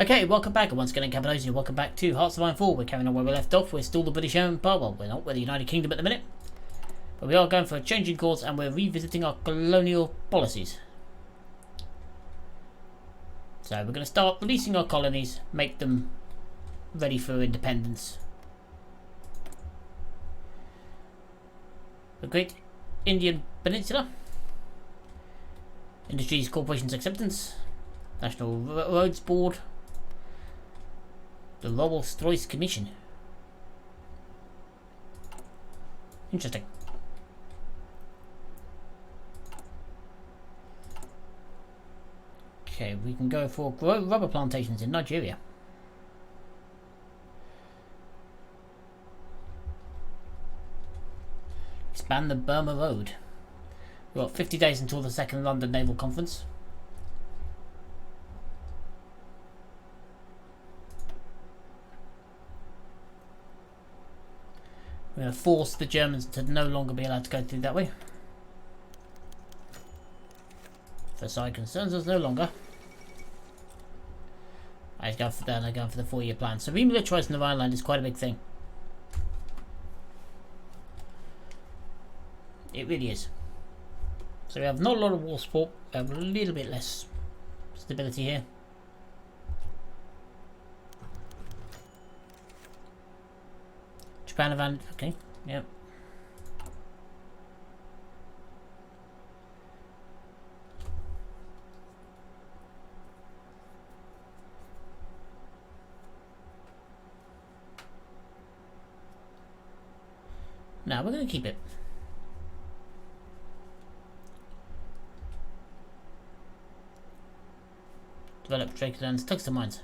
Okay, welcome back, and once again, Cappadocia, welcome back to HOI4. We're carrying on where we left off. We're still the British Empire. Well, we're not. We're the United Kingdom at the minute. But we are going for a change in course, and we're revisiting our colonial policies. So we're going to start releasing our colonies, make them ready for independence. The Great Indian Peninsula. Industries Corporations Acceptance. National Roads Board. The Rolls-Royce Commission. Interesting. Okay, we can go for grow rubber plantations in Nigeria. Expand the Burma Road. We've got 50 days until the second London Naval Conference. We're going to force the Germans to no longer be allowed to go through that way. Versailles concerns us no longer. I go for that. I go for the 4-year plan. So remilitarizing the Rhineland is quite a big thing. It really is. So we have not a lot of war support. We have a little bit less stability here. Japan around. Okay. Yep. Now we're going to keep it. Develop Drake Lands, tungsten mines.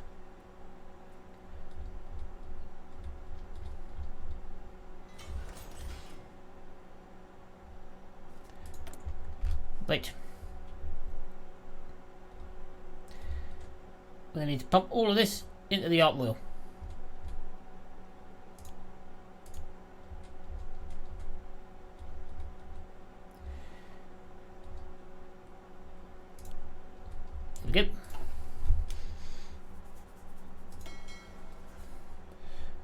Wait. We're going to need to pump all of this into the art wheel. There we go.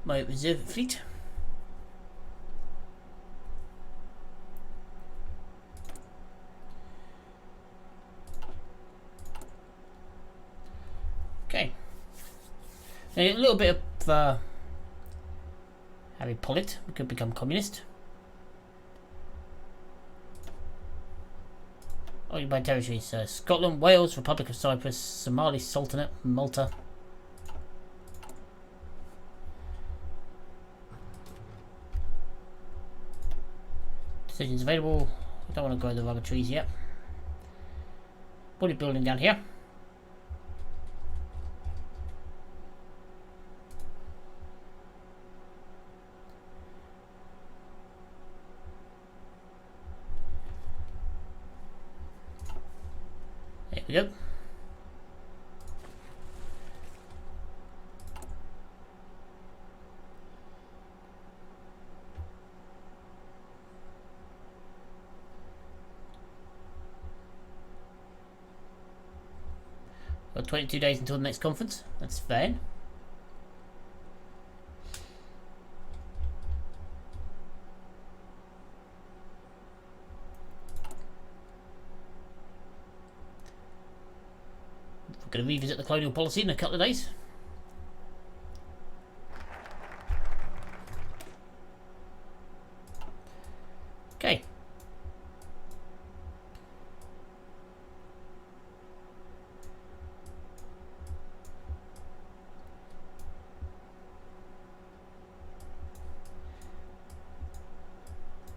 My reserve fleet. Okay. Now, a little bit of Harry Pollitt. We could become communist. Occupied territories: Scotland, Wales, Republic of Cyprus, Somali Sultanate, Malta. Decisions available. I don't want to grow the rubber trees yet. Bodybuilding down here. There we go. Got 22 days until the next conference. That's fair. We're going to revisit the colonial policy in a couple of days. Okay.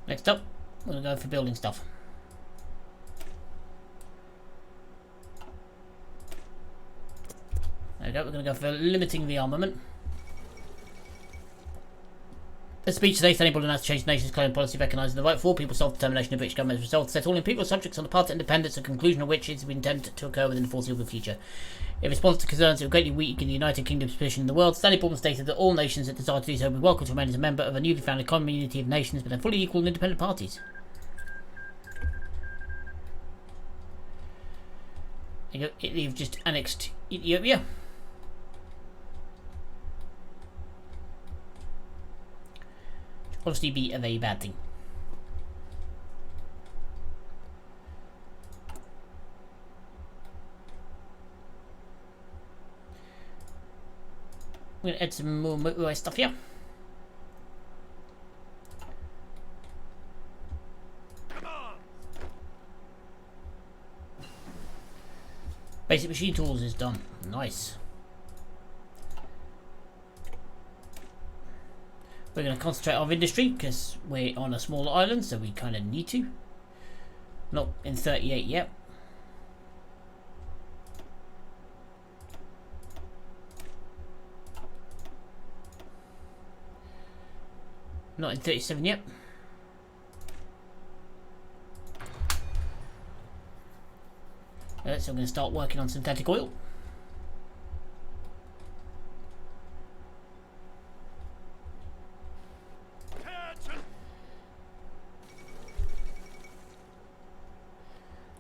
Next up, we're going to go for building stuff. There we go, we're going to go for limiting the armament. The speech today, standing board announced to change the nation's colonial policy, recognising the right for all people's self-determination of the British government as a result to set all imperial subjects on the path to independence, the conclusion of which is intended to occur within the foreseeable future. In response to concerns that would greatly weaken the United Kingdom's position in the world, Stanley Baldwin stated that all nations that desire to do so would be welcome to remain as a member of a newly founded community of nations, but they're fully equal and independent parties. Italy have just annexed Ethiopia. obviously be a very bad thing. I'm going to add some more motorway stuff here. Basic machine tools is done. Nice. We're going to concentrate on industry because we're on a smaller island, so we kind of need to. Not in 38 yet. Not in 37 yet. So I'm going to start working on synthetic oil.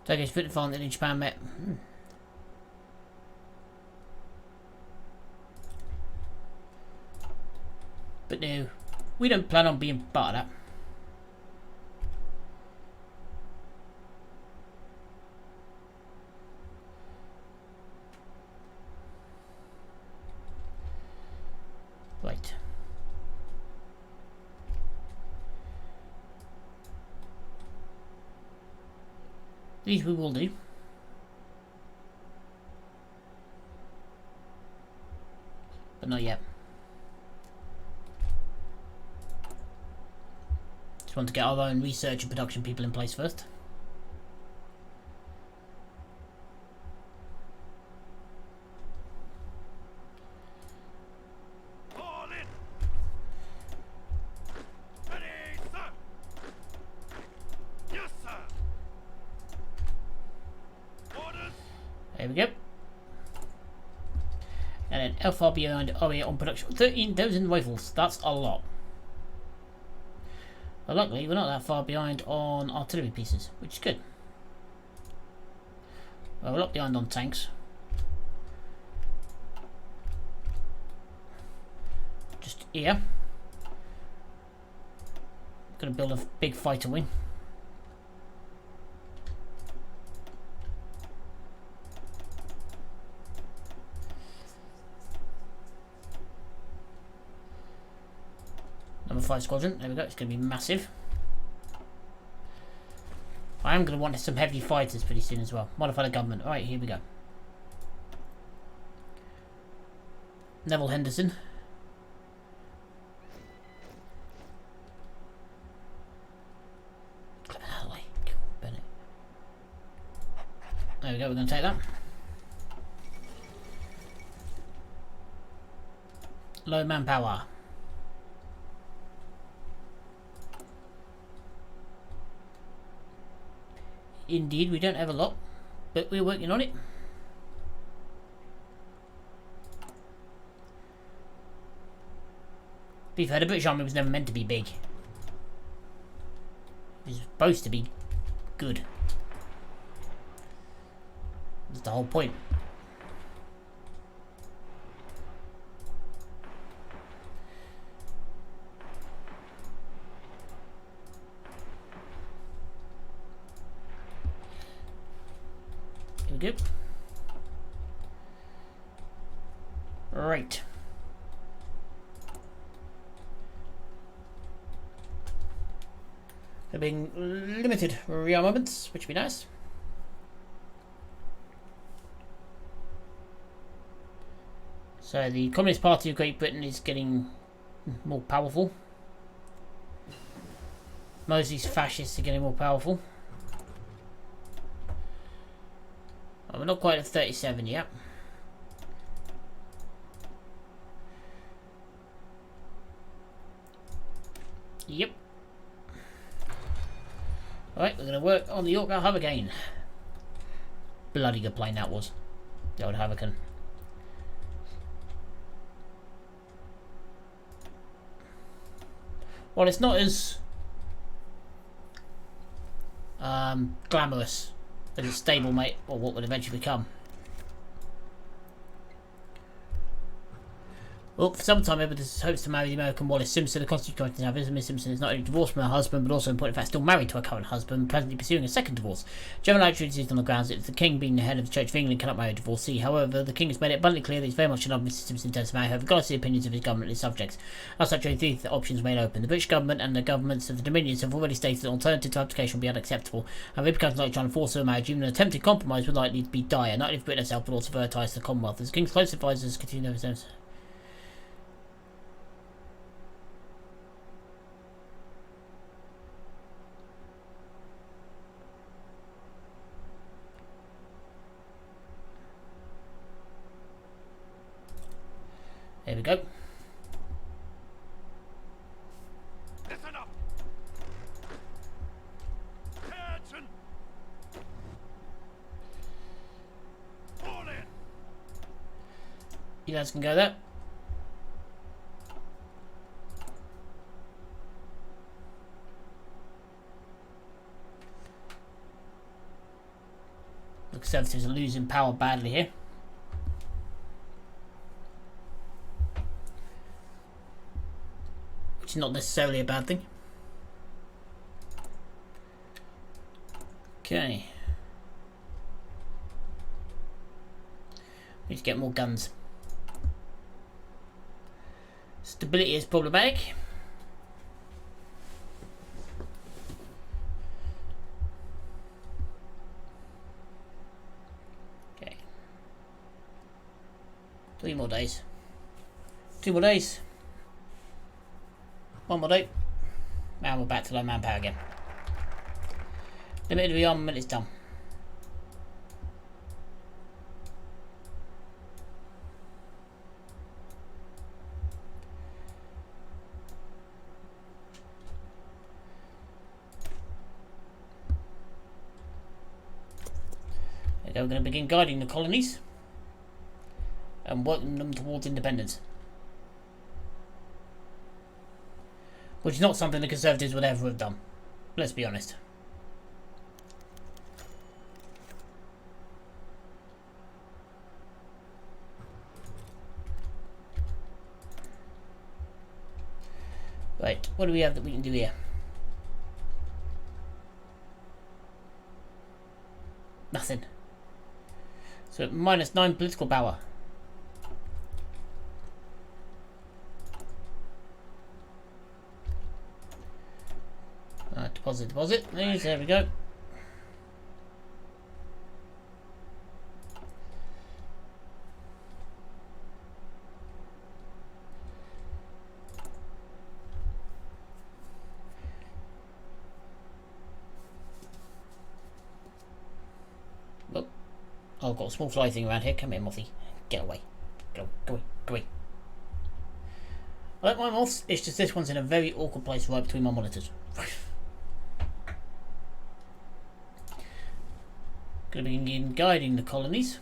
Turkish foot advantage in Japan met. But no, we don't plan on being part of that. Right. These we will do. But not yet. Just want to get our own research and production people in place first. There we go. And then how far behind are we on production? 13,000 rifles. That's a lot. Well, luckily, we're not that far behind on artillery pieces, which is good. Well, we're a lot behind on tanks. Just here. Gonna build a big fighter wing. Number 5 squadron, there we go, it's going to be massive. I am going to want some heavy fighters pretty soon as well. Modify the government, alright, here we go. Neville Henderson. There we go, we're going to take that. Low manpower. Indeed, we don't have a lot, but we're working on it. To be fair, the British Army was never meant to be big. It was supposed to be good. That's the whole point. Here we go. Right. There being limited rearmaments, which would be nice. So the Communist Party of Great Britain is getting more powerful. Most of these fascists are getting more powerful. We're not quite at 37 yet. Yep. Alright, we're going to work on the Yorkshire Hurricane. Bloody good plane that was. The old Hurricane. Well, it's not as glamorous as its stablemate, or what would eventually become. Well, for some time, Edward hopes to marry the American Wallace Simpson. The Constitution now Miss Simpson is not only divorced from her husband, but also in point of fact still married to her current husband, presently pursuing a second divorce. General attitude is on the grounds that the King, being the head of the Church of England, cannot marry a divorcee. However, the King has made it abundantly clear that he's very much in love with Mrs. Simpson, intends to marry her, regardless of the opinions of his government and his subjects. As such, only three options remain open. The British government and the governments of the Dominions have already stated that an alternative to abdication will be unacceptable, and if it becomes like trying to force her marriage, even an attempted compromise would likely be dire, not only for Britain herself, but also for her ties to the Commonwealth. As the King's close advisors continue their sense. There we go. Listen up. Attention. Fall in. You guys can go there. The Conservatives are losing power badly here. Which is not necessarily a bad thing. Okay. Need to get more guns. Stability is problematic. Okay. 3 more days. 2 more days. 1 more day. Now we're back to low manpower again. Limited rearmament is done. There we go, we're going to begin guiding the colonies and working them towards independence. Which is not something the Conservatives would ever have done. Let's be honest. Right, what do we have that we can do here? Nothing. So -9 political power. Deposit. There we go. Oh, I've got a small fly thing around here. Come here, Mothy. Get away. Go away. I like my moths, it's just this one's in a very awkward place right between my monitors. Going to begin guiding the colonies.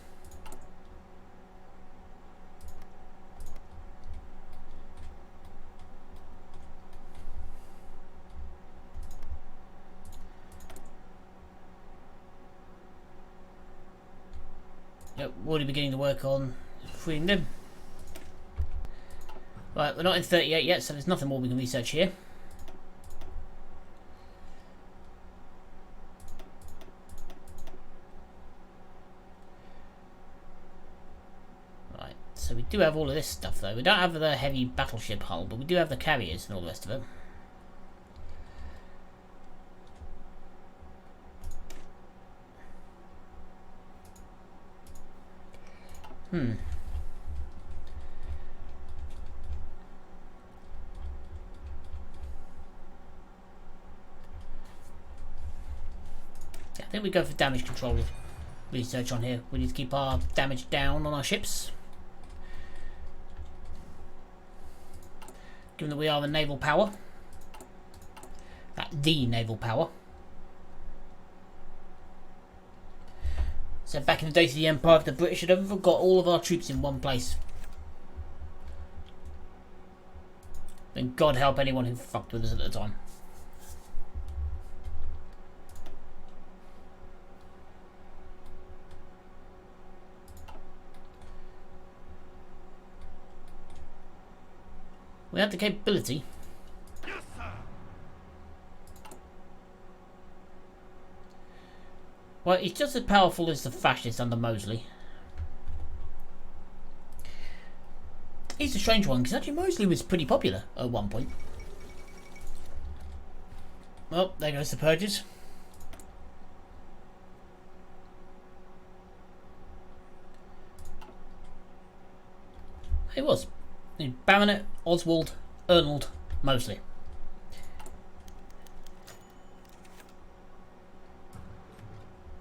Yep, already beginning to work on freeing them. Right, we're not in 38 yet, so there's nothing more we can research here. So we do have all of this stuff though. We don't have the heavy battleship hull, but we do have the carriers and all the rest of it. Yeah, I think we go for damage control research on here. We need to keep our damage down on our ships. Given that we are the naval power. The naval power. So back in the days of the Empire, the British had ever got all of our troops in one place. Then God help anyone who fucked with us at the time. We have the capability. Yes, sir. Well, he's just as powerful as the fascists under Mosley. He's a strange one, because actually Mosley was pretty popular at one point. Well, there goes the purges. It was. Baronet, Oswald, Ernald, Mosley.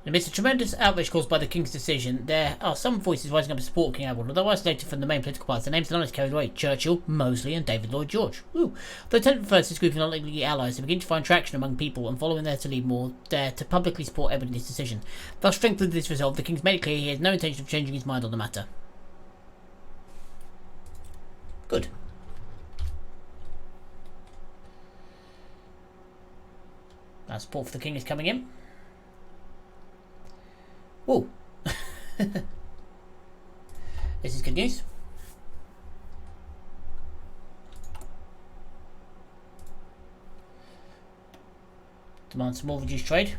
Amidst a tremendous outrage caused by the King's decision, there are some voices rising up to support King Edward, although isolated from the main political parties. Their names are not as carried away: Churchill, Mosley, and David Lloyd George. Ooh. The Lieutenant prefers this group of non-legally allies to begin to find traction among people, and following their to lead more there to publicly support Edward in his decision. Thus, strengthened this resolve, the King's made it clear he has no intention of changing his mind on the matter. Good. Now support for the King is coming in. Whoa. This is good news. Demand some more reduced trade.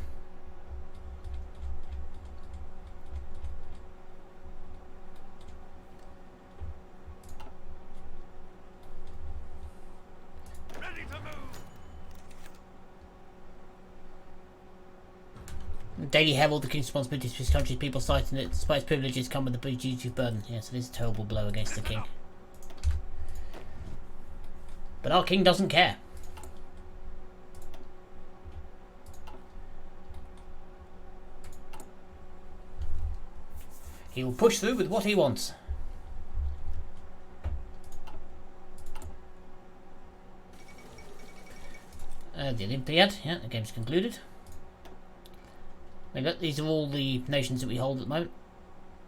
Ready to move. Daily Herald, the King's responsibilities for his country's people, citing that despite his privileges come with the duty of burden. Yes, it is a terrible blow against the King. But our King doesn't care. He will push through with what he wants. The Olympiad, yeah, the game's concluded. Look, these are all the nations that we hold at the moment.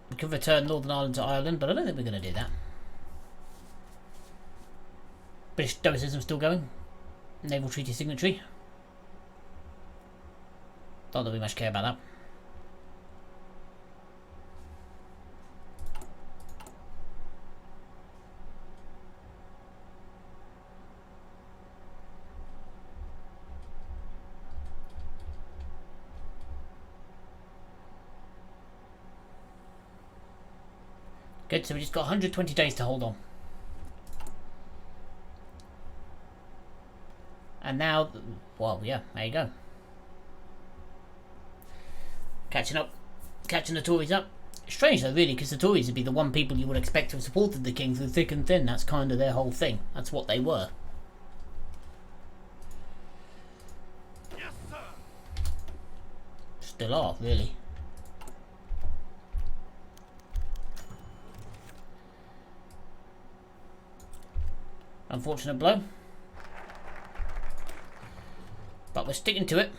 We could return Northern Ireland to Ireland, but I don't think we're going to do that. British Stoicism still going. Naval Treaty signatory. Not that we much care about that. Good, so we just got 120 days to hold on. And now, well, yeah, there you go. Catching the Tories up. Strange though, really, because the Tories would be the one people you would expect to have supported the King through thick and thin. That's kind of their whole thing. That's what they were. Yes, sir. Still are, really. Unfortunate blow. But we're sticking to it.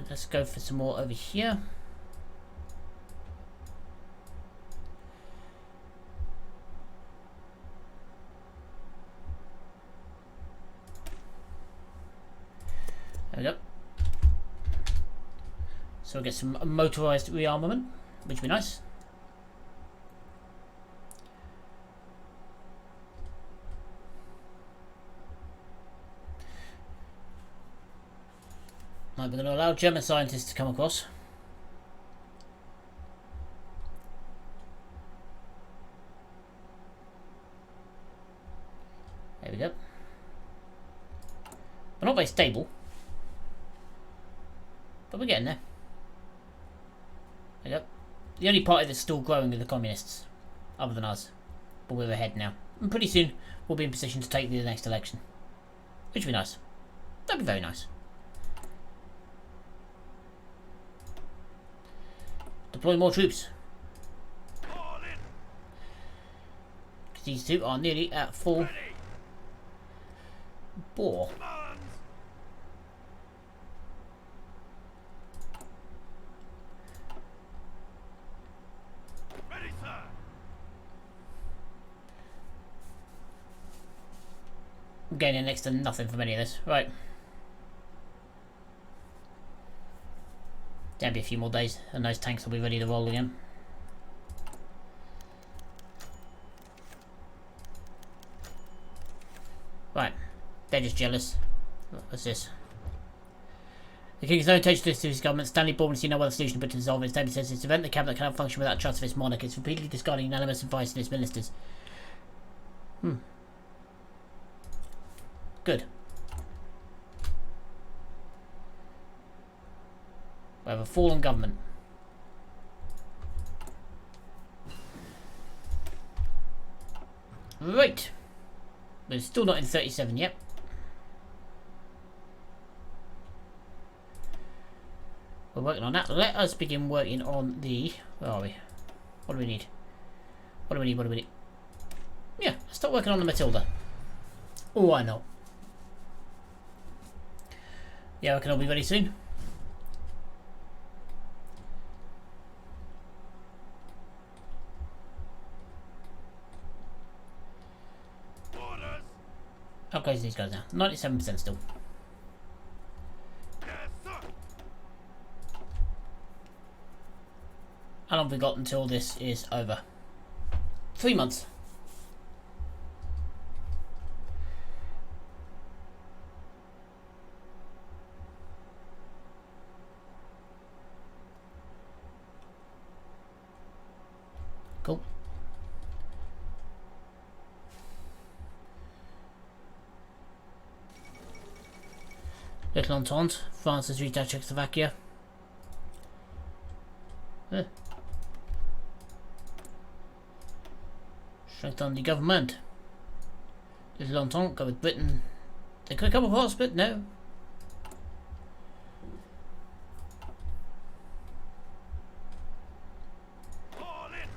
Let's go for some more over here. There we go. So we'll get some motorised rearmament, which would be nice. Right, we're going to allow German scientists to come across. There we go. We're not very stable, but we're getting there. There we go. The only party that's still growing are the communists, other than us. But we're ahead now. And pretty soon we'll be in position to take the next election. Which would be nice. That'd be very nice. Deploy more troops. All in. Because these two are nearly at full Ready. bore. Commands. I'm gaining next to nothing from any of this. Right. There'll be a few more days, and those tanks will be ready to roll again. Right. They're just jealous. What's this? The king has no intention to his government. Stanley Baldwin see no other solution but to dissolve it. His statement says it's an event the cabinet cannot function without trust of its monarch. It's repeatedly discarding unanimous advice in its ministers. Good. We have a fallen government. Right. But it's still not in 37 yet. We're working on that. Let us begin working on the... Where are we? What do we need? What do we need? What do we need? Yeah, let's start working on the Matilda. Oh, why not? Yeah, I can all be ready soon. Orders. How close are these guys now? 97% still. Yes, sir. How long have we got until this is over? 3 months. Cool. Little Entente. France has reached out Czechoslovakia. Strengthen the government. Little Entente, go with Britain. They could come across, but no. Fall in.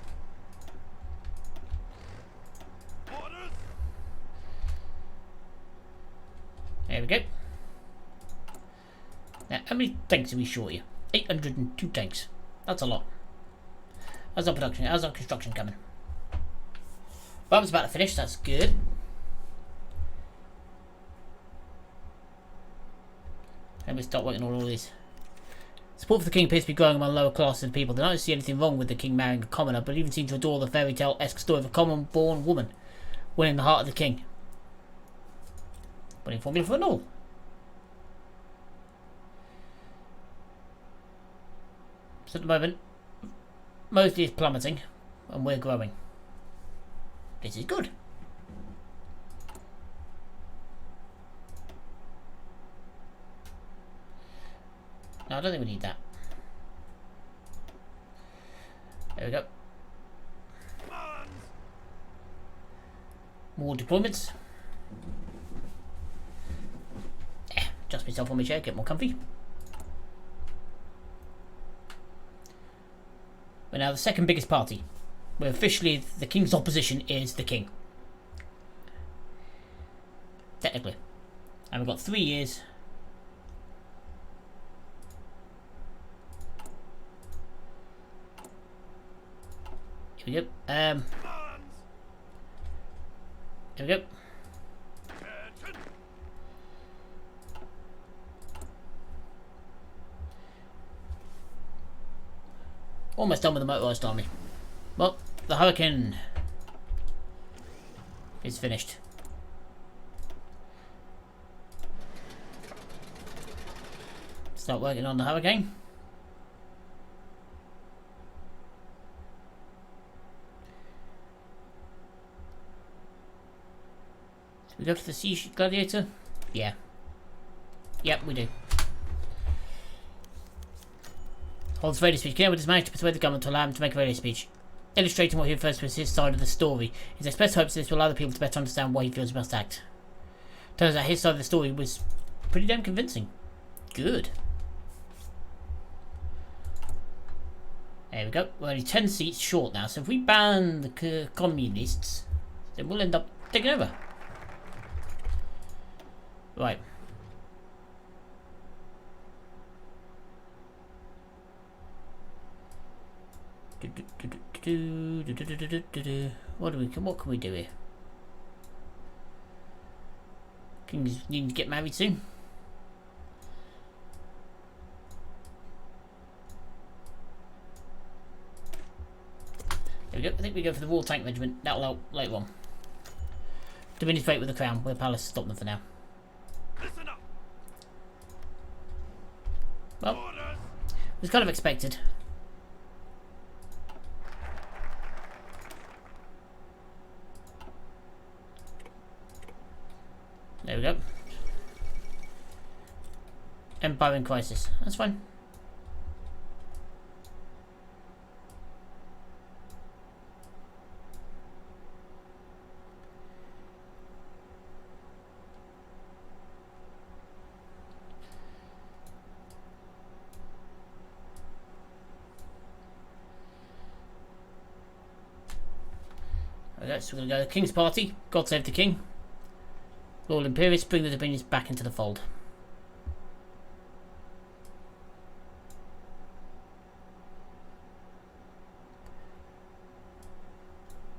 Orders. There we go. Now, how many tanks are we short here? 802 tanks. That's a lot. How's our production? How's our construction coming? Bob's about to finish, that's good. And we start working on all these. Support for the king appears to be growing among lower classes of people. They don't see anything wrong with the king marrying a commoner, but even seem to adore the fairy tale-esque story of a common-born woman winning the heart of the king. Winning formula for an all. So at the moment, mostly it's plummeting, and we're growing. This is good. No, I don't think we need that. There we go. Commands. More deployments. Adjust myself on my chair, get more comfy. We're now the second biggest party. We're officially the king's opposition is the king. Technically. And we've got 3 years. Here we go. Commands. Here we go. Attention. Almost done with the motorised army. Well, the Hurricane is finished. Start working on the Hurricane. So we go for the Sea Gladiator? Yeah. Yep, we do. Holds radio speech. King has managed to persuade the government to allow him to make a radio speech, illustrating what he refers to as his side of the story. His expressed hopes this will allow the people to better understand why he feels he must act. Turns out his side of the story was pretty damn convincing. Good. There we go. We're only 10 seats short now, so if we ban the communists, then we'll end up taking over. Right. What can we do here? King's needing to get married soon. There we go. I think we go for the War Tank Regiment. That'll help later on. Diminish fate with the crown. We'll palace stop them for now. Listen up. Well, Orders. it was kind of expected. There we go. Empire in crisis. That's fine. Okay, so we're going to go to the King's Party. God save the King. Lord Imperius, bring the dominions back into the fold.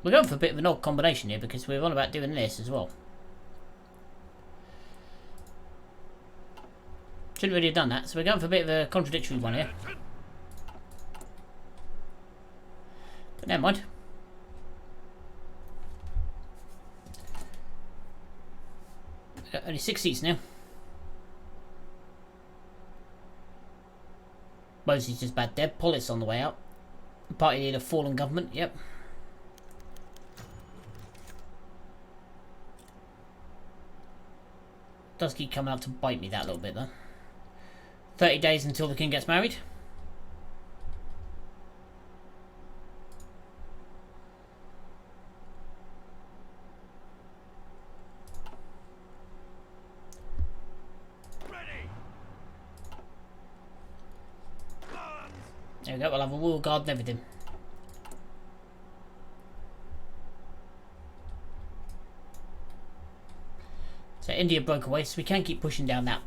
We're going for a bit of an odd combination here because we're on about doing this as well. Shouldn't really have done that, so we're going for a bit of a contradictory one here. But never mind. Only 6 seats now. Mosey's just bad dead. Pollitt's on the way out. Party leader, fallen government. Yep. Does keep coming up to bite me that little bit though. 30 days until the king gets married. There we go, we'll have a wall guard and everything. So India broke away, so we can keep pushing down that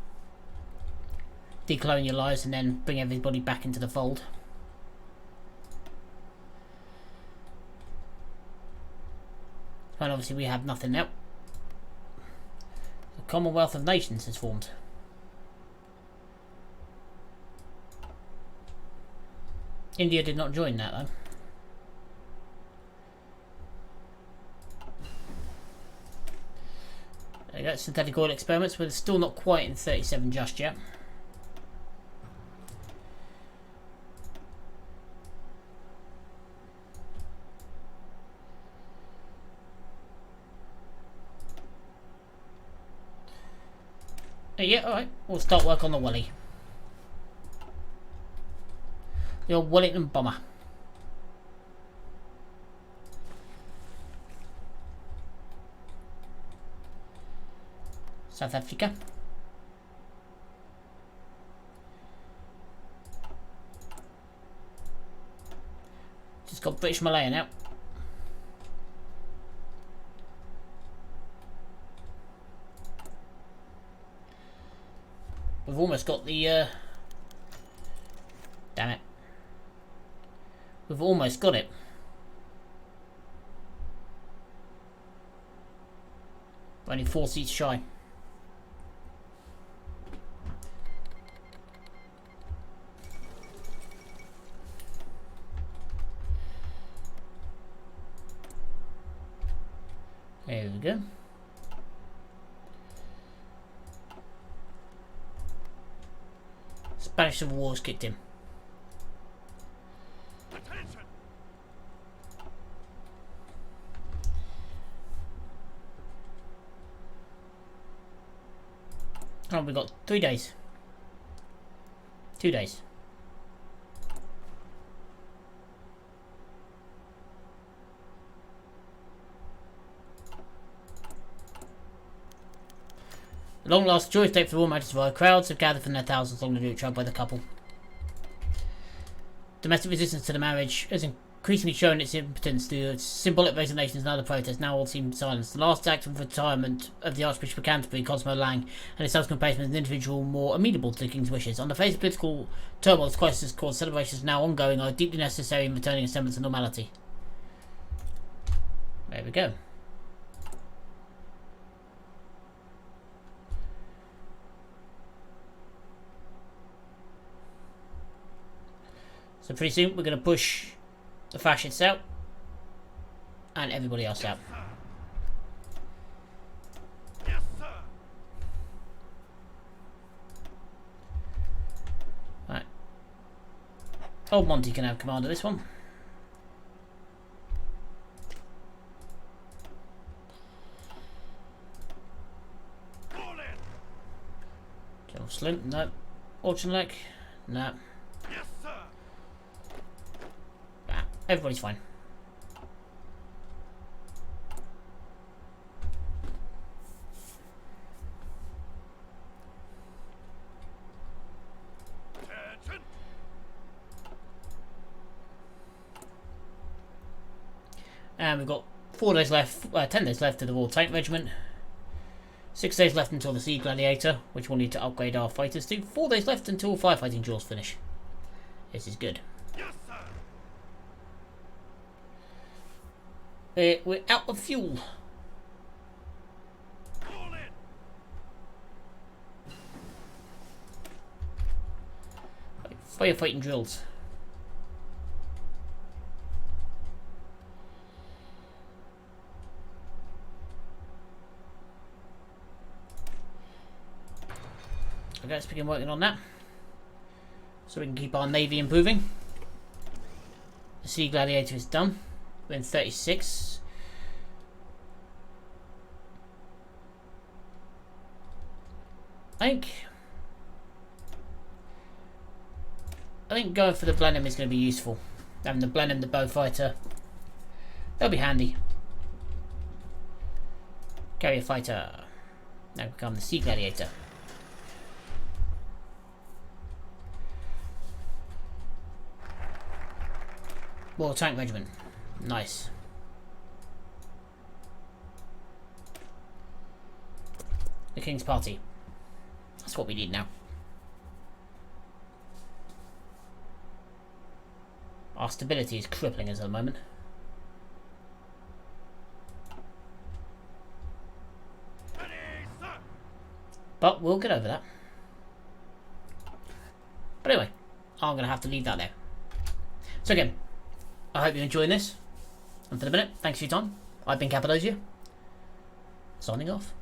decolonialise and then bring everybody back into the fold. And obviously we have nothing now. The Commonwealth of Nations has formed. India did not join that though. There you go, synthetic oil experiments, but it's still not quite in 37 just yet. Yeah, alright, we'll start work on the Wally. The old Wellington bomber. South Africa. Just got British Malaya now. We've almost got the damn it. We've almost got it. We're only 4 seats shy. There we go. Spanish Civil War has kicked in. Attention. Oh, we've got 3 days. 2 days. The long last joyous day for the Royal Majesty of our crowds have gathered from their thousands along the route traveled by the couple. Domestic resistance to the marriage has increasingly shown its impotence to symbolic resignations and other protests now all seem silenced. The last act of retirement of the Archbishop of Canterbury, Cosmo Lang, and his subsequent placement as an individual more amenable to the King's wishes. On the face of political turmoil this crisis has caused, celebrations now ongoing are deeply necessary in returning a semblance of normality. There we go. So pretty soon we're going to push the fascists out and everybody else out. Yes, sir. Right. Old Monty can have command of this one. Fall in. General Slint, no. Auchinleck, no. Yes, sir. Ah, everybody's fine. Attention. And we've got 4 days left, 10 days left to the Royal Tank Regiment. 6 days left until the Sea Gladiator, which we'll need to upgrade our fighters to. 4 days left until firefighting duels finish. This is good. Yes, sir. We're out of fuel. Fall in. Firefighting drills. Okay, let's begin working on that. So we can keep our navy improving. The Sea Gladiator is done. We're in 36. I think going for the Blenheim is going to be useful. Having the Blenheim, the bow fighter, they'll be handy. Carrier fighter. Now become the Sea Gladiator. Royal Tank Regiment. Nice. The King's Party. That's what we need now. Our stability is crippling us at the moment. Ready, sir. But we'll get over that. But anyway, I'm going to have to leave that there. So again, I hope you're enjoying this. And for the minute, thanks for your time. I've been Cappadocia. Signing off.